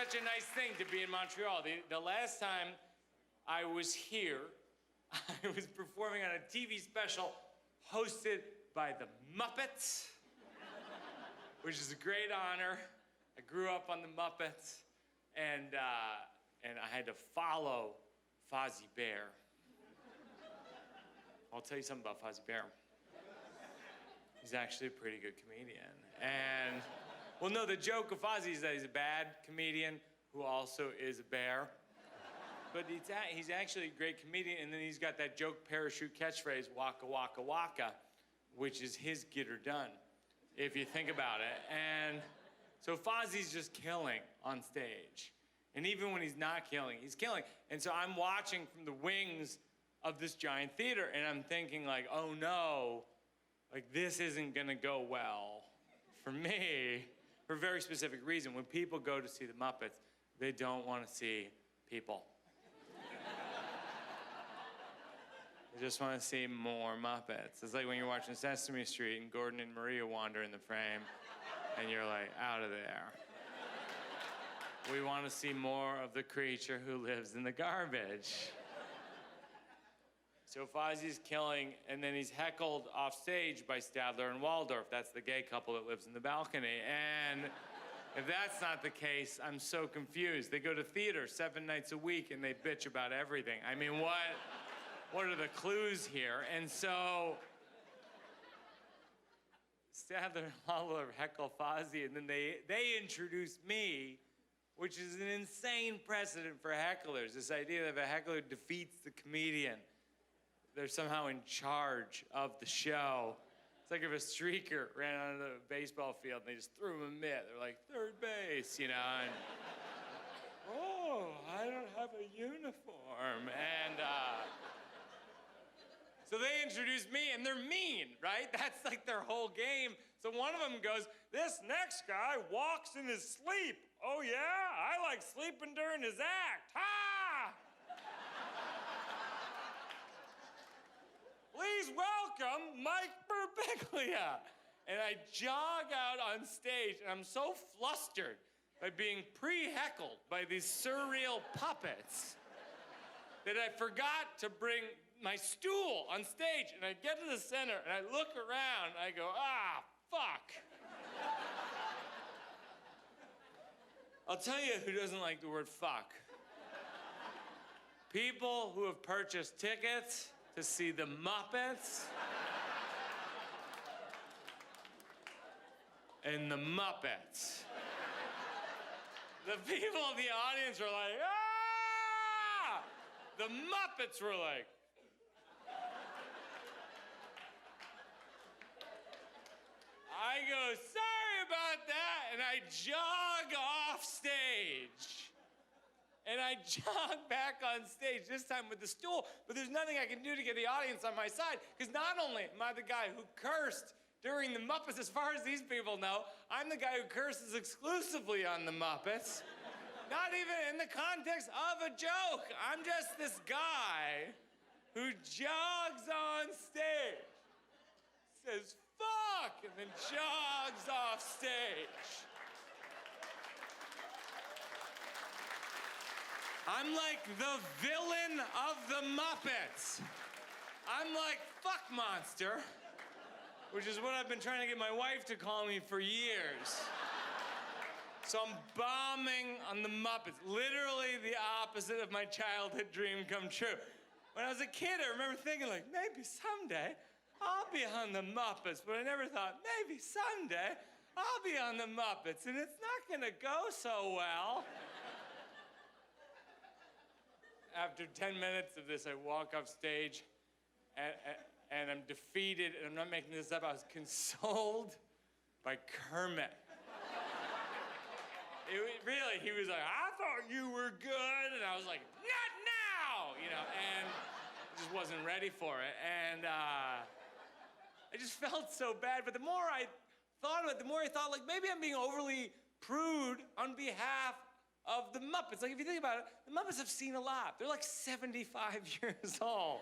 such a nice thing to be in Montreal. The last time I was here, I was performing on a TV special hosted by the Muppets, which is a great honor. I grew up on the Muppets, and I had to follow Fozzie Bear. I'll tell you something about Fozzie Bear. He's actually a pretty good comedian. And, well, no, the joke of Fozzie is that he's a bad comedian who also is a bear. But he's actually a great comedian, and then he's got that joke parachute catchphrase, waka, waka, waka, which is his get her done, if you think about it. And so Fozzie's just killing on stage. And even when he's not killing, he's killing. And so I'm watching from the wings of this giant theater, and I'm thinking like, oh no, like this isn't gonna go well for me, for a very specific reason. When people go to see the Muppets, they don't want to see people. They just want to see more Muppets. It's like when you're watching Sesame Street and Gordon and Maria wander in the frame, and you're like, out of there. We want to see more of the creature who lives in the garbage. So Fozzie's killing, and then he's heckled off stage by Stadler and Waldorf. That's the gay couple that lives in the balcony. And if that's not the case, I'm so confused. They go to theater 7 nights a week and they bitch about everything. I mean, what are the clues here? And so Stadler and Waldorf heckle Fozzie, and then they introduce me, which is an insane precedent for hecklers. This idea that if a heckler defeats the comedian, they're somehow in charge of the show. It's like if a streaker ran onto the baseball field and they just threw him a mitt. They're like, third base, you know, and oh, I don't have a uniform. And so they introduce me, and they're mean, right? That's like their whole game. So one of them goes, this next guy walks in his sleep. Oh yeah, I like sleeping during his act. Ha! Please welcome Mike Birbiglia. And I jog out on stage, and I'm so flustered by being pre-heckled by these surreal puppets that I forgot to bring my stool on stage. And I get to the center, and I look around, and I go, ah, fuck. I'll tell you who doesn't like the word fuck. People who have purchased tickets to see the Muppets and the Muppets. The people in the audience were like, ah! The Muppets were like, I go, sorry about that, and I jog off stage. And I jog back on stage, this time with the stool, but there's nothing I can do to get the audience on my side, because not only am I the guy who cursed during the Muppets, as far as these people know, I'm the guy who curses exclusively on the Muppets. Not even in the context of a joke. I'm just this guy who jogs on stage, says, fuck, and then jogs off stage. I'm like the villain of the Muppets. I'm like fuck monster, which is what I've been trying to get my wife to call me for years. So I'm bombing on the Muppets, literally the opposite of my childhood dream come true. When I was a kid, I remember thinking like, maybe someday I'll be on the Muppets, but I never thought, maybe someday I'll be on the Muppets, and it's not gonna go so well. After 10 minutes of this, I walk off stage, and I'm defeated, and I'm not making this up. I was consoled by Kermit. Really, he was like, I thought you were good, and I was like, not now, you know, and I just wasn't ready for it, and I just felt so bad, but the more I thought of it, the more I thought, like, maybe I'm being overly prude on behalf of the Muppets. Like, if you think about it, the Muppets have seen a lot. They're like 75 years old.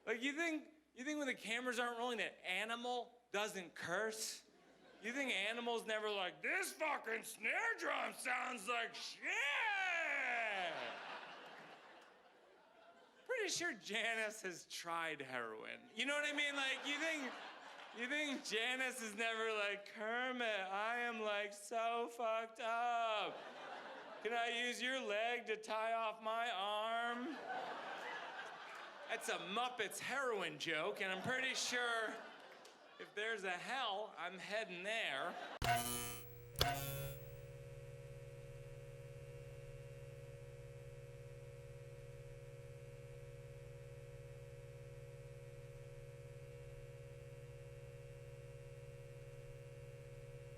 Like, you think when the cameras aren't rolling that Animal doesn't curse? You think animals never like, this fucking snare drum sounds like shit? Pretty sure Janice has tried heroin. You know what I mean? Like, you think Janice is never like, Kermit, I am like so fucked up. Can I use your leg to tie off my arm? That's a Muppets heroin joke, and I'm pretty sure if there's a hell, I'm heading there.